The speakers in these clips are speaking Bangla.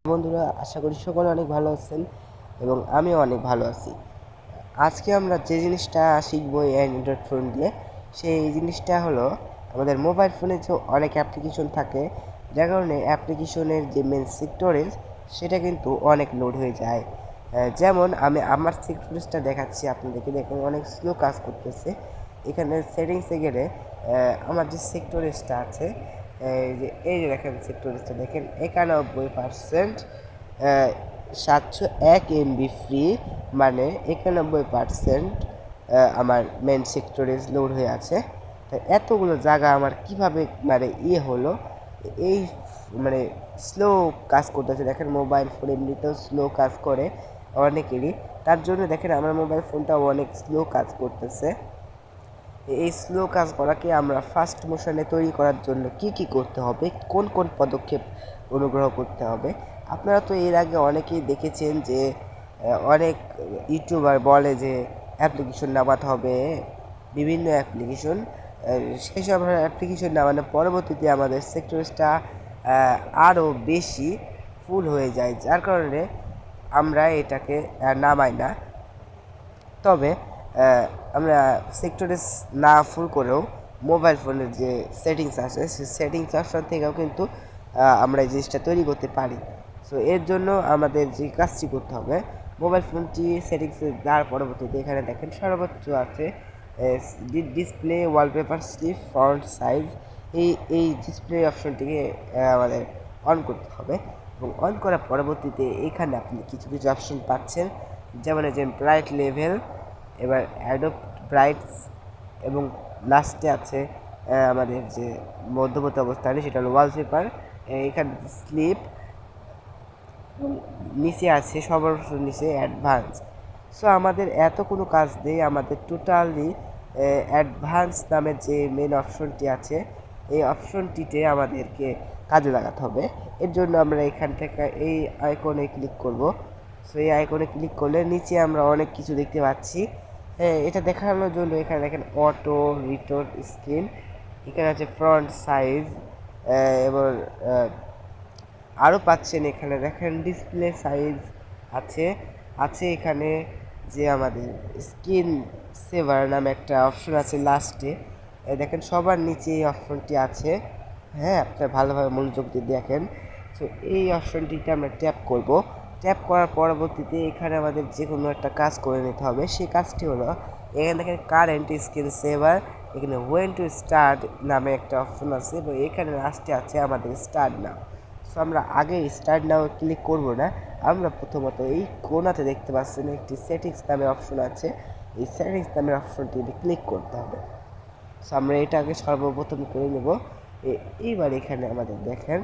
বন্ধুরা, আশা করি সকলে অনেক ভালো আছেন এবং আমিও অনেক ভালো আছি। আজকে আমরা যে জিনিসটা শিখবো এই অ্যান্ড্রয়েড ফোন দিয়ে, সেই জিনিসটা হলো আমাদের মোবাইল ফোনে যে অনেক অ্যাপ্লিকেশন থাকে, যার কারণে অ্যাপ্লিকেশনের যে মেন স্টোরেজ সেটা কিন্তু অনেক লোড হয়ে যায়। যেমন আমি আমার স্টোরেজটা দেখাচ্ছি আপনাদেরকে, দেখুন অনেক স্লো কাজ করতেছে। এখানে সেটিংসে গেলে আমার যে স্টোরেজটা আছে, এই যে দেখেন স্টোরেজটা দেখেন 91%, 701 MB ফ্রি, মানে 91% আমার মেন স্টোরেজ লোড হয়ে আছে। তো এতগুলো জায়গা আমার কিভাবে মানে হলো, এই মানে স্লো কাজ করতেছে। দেখেন মোবাইল ফোন এমনিতেও স্লো কাজ করে অনেকেরই, তার জন্য দেখেন আমার মোবাইল ফোনটাও অনেক স্লো কাজ করতেছে। এই স্লো কাজ করাকে আমরা ফাস্ট মোশনে তৈরি করার জন্য কি কি করতে হবে, কোন কোন পদক্ষেপ অনুগ্রহ করতে হবে। আপনারা তো এর আগে অনেকেই দেখেছেন যে অনেক ইউটিউবার বলে যে অ্যাপ্লিকেশন নামাতে হবে, বিভিন্ন অ্যাপ্লিকেশন। সেসব অ্যাপ্লিকেশন নামানোর পরবর্তীতে আমাদের সেক্টরসটা আরও বেশি ফুল হয়ে যায়, যার কারণে আমরা এটাকে নামাই না। তবে আমরা সেক্টরেস না ফুল করেও মোবাইল ফোনের যে সেটিংস আছে, সেই সেটিংস অপশন থেকেও কিন্তু আমরা এই জিনিসটা তৈরি করতে পারি। সো এর জন্য আমাদের যে কাজটি করতে হবে, মোবাইল ফোনটি সেটিংসে যাওয়ার পরবর্তীতে এখানে দেখেন সর্বোচ্চ আছে display, wallpaper, sleep, font size. এই ডিসপ্লে অপশনটিকে আমাদের অন করতে হবে, এবং অন করার পরবর্তীতে এখানে আপনি কিছু কিছু অপশন পাচ্ছেন, যেমন এই যে ব্রাইট লেভেল, এবার অ্যাডপ্ট ব্রাইটস, এবং লাস্টে আছে আমাদের যে মধ্যবর্তী অবস্থানে সেটা হলো ওয়ালপেপার। এখানে স্লিপ, নিচে আছে সবার নিচে অ্যাডভান্স। সো আমাদের এত কোনো কাজ নেই, আমাদের টোটালি অ্যাডভান্স নামের যে মেন অপশনটি আছে, এই অপশনটিতে আমাদেরকে কাজে লাগাতে হবে। এর জন্য আমরা এখান থেকে এই আইকনে ক্লিক করব। সো এই আইকনে ক্লিক করলে নিচে আমরা অনেক কিছু দেখতে পাচ্ছি। এটা দেখানোর জন্য এখানে দেখেন অটো রিটোর স্ক্রিন, এখানে আছে ফ্রন্ট সাইজ, এবং আরও পাচ্ছেন এখানে দেখেন ডিসপ্লে সাইজ আছে। আছে এখানে যে আমাদের স্ক্রিন সেভার নামে একটা অপশন আছে লাস্টে, দেখেন সবার নিচে এই অপশনটি আছে। হ্যাঁ, আপনার ভালোভাবে মনোযোগ দিয়ে দেখেন। তো এই অপশনটিতে আমরা ট্যাপ করব। ট্যাপ করার পরবর্তীতে এখানে আমাদের যে কোনো একটা কাজ করে নিতে হবে। সেই কাজটি হলো এখানে দেখেন কারেন্ট স্ক্রিন সেভার, এখানে ওয়েন টু স্টার্ট নামে একটা অপশন আছে, এবং এখানে লাস্টে আছে আমাদের স্টার্ট নাও। সো আমরা আগে স্টার্ট নাও ক্লিক করব না, আমরা প্রথমত এই কোণাতে দেখতে পাচ্ছেন একটি সেটিংস নামে অপশন আছে, এই সেটিংস নামের অপশনটি ক্লিক করতে হবে। সো আমরা এটাকে সর্বপ্রথম করে নেব। এইবার এখানে আমাদের দেখেন,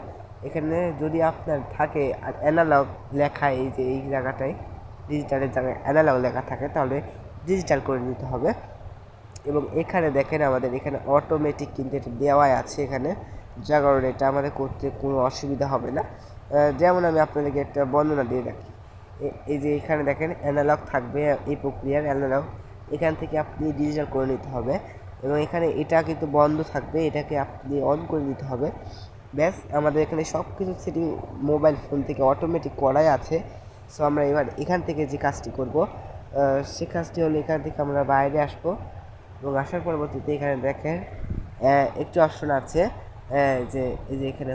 এখানে যদি আপনার থাকে অ্যানালগ লেখা, এই যে এই জায়গাটায় ডিজিটালের জায়গায় অ্যানালগ লেখা থাকে, তাহলে ডিজিটাল করে নিতে হবে। এবং এখানে দেখেন আমাদের এখানে অটোমেটিক কিন্তু এটা দেওয়াই আছে এখানে, যার কারণে এটা আমাদের করতে কোনো অসুবিধা হবে না। যেমন আমি আপনাদেরকে একটা বর্ণনা দিয়ে রাখি। এই যে এখানে দেখেন অ্যানালগ থাকবে, এই প্রক্রিয়ার অ্যানালগ এখান থেকে আপনি ডিজিটাল করে নিতে হবে, এবং এখানে এটা কিন্তু বন্ধ থাকবে, এটাকে আপনি অন করে নিতে হবে। ব্যাস, আমাদের এখানে সব কিছু সেটিং মোবাইল ফোন থেকে অটোমেটিক করাই আছে। সো আমরা এবার এখান থেকে যে কাজটি করব, সে কাজটি হলো এখান থেকে আমরা বাইরে আসবো, এবং আসার পরবর্তীতে এখানে দেখেন একটি অপশন আছে, যে এই যে এখানে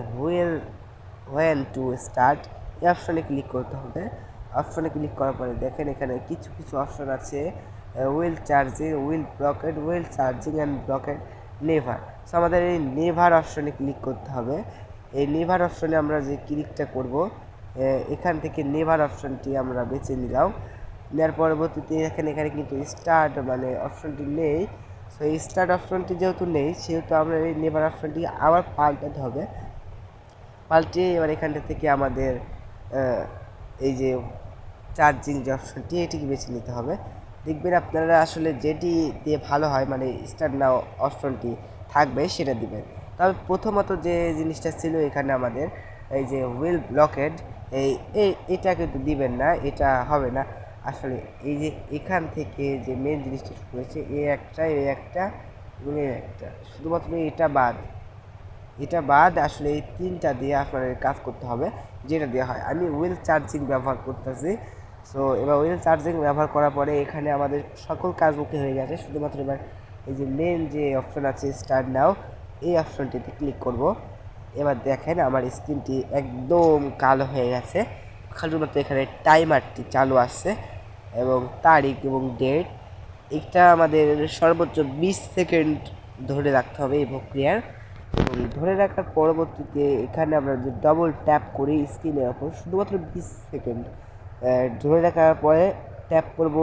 হোয়েন টু স্টার্ট, এই অপশনে ক্লিক করতে হবে। অপশনে ক্লিক করার পরে দেখেন এখানে কিছু কিছু অপশন আছে, will charging, will blocked, will charging and blocked, never. So আমাদের এই নেভার অপশনে ক্লিক করতে হবে। এই নেভার অপশনে আমরা যে ক্লিকটা করব, এখান থেকে নেভার অপশনটি আমরা বেছে নিলাম। নেওয়ার পরবর্তীতে এখানে এখানে কিন্তু স্টার্ট মানে অপশনটি নেই। সো এই স্টার্ট অপশনটি যেহেতু নেই, সেহেতু আমরা এই নেভার অপশনটি আবার পাল্টাতে হবে। পাল্টে এবার এখানটা থেকে আমাদের এই যে চার্জিং যে অপশনটি, এটিকে বেছে নিতে হবে। দেখবেন আপনারা আসলে যেটি দিয়ে ভালো হয়, মানে স্টার্ট নাও অপশনটি থাকবে সেটা দিবেন। তবে প্রথমত যে জিনিসটা ছিল এখানে আমাদের এই যে হুইল ব্লকেড, এটা কিন্তু দিবেন না, এটা হবে না আসলে। এই যে এখান থেকে যে মেন জিনিসটা রয়েছে, এ একটা এবং এ একটা, শুধুমাত্র এটা বাদ, এটা বাদ আসলে এই 3টা দিয়ে আপনাদের কাজ করতে হবে, যেটা দেওয়া হয়। আমি হুইল চার্জিং ব্যবহার করতেছি। সো এবার হুইল চার্জিং ব্যবহার করার পরে এখানে আমাদের সকল কাজ ওকে হয়ে গেছে। শুধুমাত্র এবার এই যে মেন যে অপশন আছে স্টার্ট নাও, এই অপশনটিতে ক্লিক করব। এবার দেখেন আমার স্ক্রিনটি একদম কালো হয়ে গেছে, শুধুমাত্র এখানে টাইমারটি চালু আসছে এবং তারিখ এবং ডেট। এটা আমাদের সর্বোচ্চ 20 সেকেন্ড ধরে রাখতে হবে এই প্রক্রিয়ার, এবং ধরে রাখার পরবর্তীতে এখানে আমরা যে ডবল ট্যাপ করি স্ক্রিনের ওপর শুধুমাত্র 20 সেকেন্ড ধরে রাখার পরে ট্যাপ করব।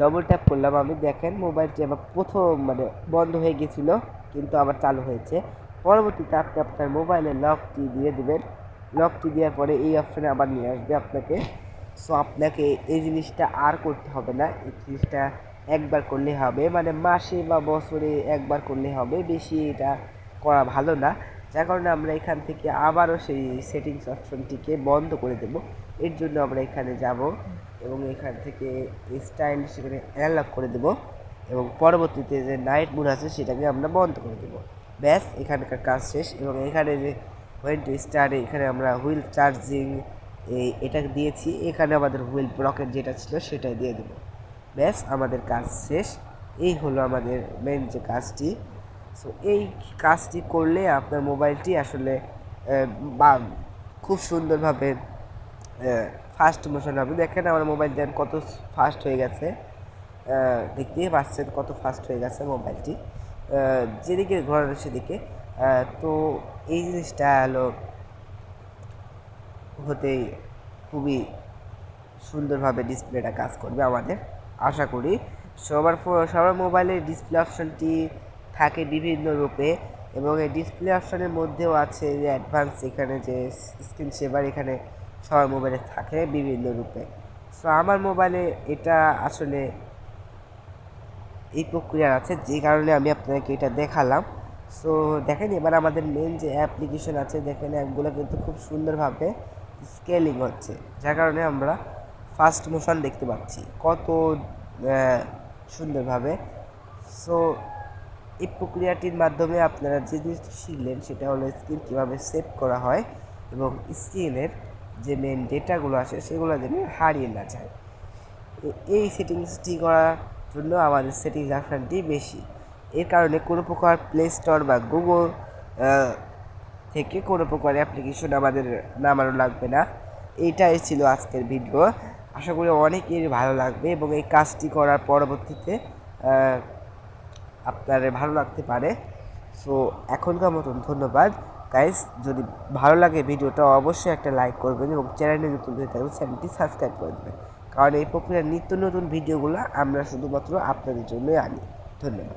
ডবল ট্যাপ করলাম আমি, দেখেন মোবাইলটি আবার প্রথম মানে বন্ধ হয়ে গেছিলো কিন্তু আবার চালু হয়েছে। পরবর্তীতে আপনি আপনার মোবাইলের লকটি দিয়ে দেবেন। লকটি দেওয়ার পরে এই অপশানে আবার নিয়ে আসবে আপনাকে। সো আপনাকে এই জিনিসটা আর করতে হবে না, এই জিনিসটা একবার করলে হবে, মানে মাসে বা বছরে একবার করলে হবে, বেশি এটা করা ভালো না। যার কারণে আমরা এখান থেকে আবারও সেই সেটিংস অপশনটিকে বন্ধ করে দেব। এর জন্য আমরা এখানে যাব এবং এখান থেকে স্টাইল সেখানে অ্যানলক করে দেব এবং পরবর্তীতে যে নাইট মোড আছে সেটাকে আমরা বন্ধ করে দেব। ব্যাস এখানকার কাজ শেষ। এবং এখানে যে ওয়েন টু স্টার্ট, এখানে আমরা হুইল চার্জিং এটা দিয়েছি, এখানে আমাদের হুইল ব্লকের যেটা ছিল সেটাই দিয়ে দেবো। ব্যাস আমাদের কাজ শেষ। এই হলো আমাদের মেন যে কাজটি। সো এই কাজটি করলে আপনার মোবাইলটি আসলে বা খুব সুন্দরভাবে ফাস্ট মোশন হবে। দেখেন আমার মোবাইল দেন কত ফাস্ট হয়ে গেছে, দেখতেই পাচ্ছেন কত ফাস্ট হয়ে গেছে মোবাইলটি, যেদিকে ঘোরানো সেদিকে। তো এই জিনিসটা হলো হতেই খুবই সুন্দরভাবে ডিসপ্লেটা কাজ করবে আমাদের, আশা করি। সবার মোবাইলের ডিসপ্লে অপশনটি থাকে বিভিন্ন রূপে, এবং এই ডিসপ্লে অপশনের মধ্যেও আছে যে অ্যাডভান্স, এখানে যে স্ক্রিন সেভার, এখানে সবার মোবাইলে থাকে বিভিন্ন রূপে। সো আমার মোবাইলে এটা আসলে এই প্রক্রিয়া আছে, যে কারণে আমি আপনাকে এটা দেখালাম। সো দেখেন এবার আমাদের মেন যে অ্যাপ্লিকেশন আছে, দেখেন অ্যাপগুলো কিন্তু খুব সুন্দরভাবে স্কেলিং হচ্ছে, যার কারণে আমরা ফাস্ট মোশন দেখতে পাচ্ছি কত সুন্দরভাবে। সো এই প্রক্রিয়াটির মাধ্যমে আপনারা যে জিনিসটি শিখলেন সেটা হলো স্ক্রিন কীভাবে সেভ করা হয় এবং স্ক্রিনের যে মেন ডেটাগুলো আসে সেগুলো যেন হারিয়ে না যায়। এই সেটিংসটি করার জন্য আমাদের সেটিংস অপশানটি বেশি। এর কারণে কোনো প্রকার প্লে স্টোর বা গুগল থেকে কোনো প্রকার অ্যাপ্লিকেশন আমাদের নামানো লাগবে না। এইটাই ছিল আজকের ভিডিও, আশা করি অনেকের ভালো লাগবে এবং এই কাজটি করার পরবর্তীতে আপনার ভালো লাগতে পারে। সো এখনকার মতন ধন্যবাদ গাইস। যদি ভালো লাগে ভিডিওটা অবশ্যই একটা লাইক করবেন এবং চ্যানেলে নতুন হয়ে থাকলে চ্যানেলটি সাবস্ক্রাইব করে দেবেন, কারণ এই প্রক্রিয়ার নিত্য নতুন ভিডিওগুলো আমরা শুধুমাত্র আপনাদের জন্যই আনি। ধন্যবাদ।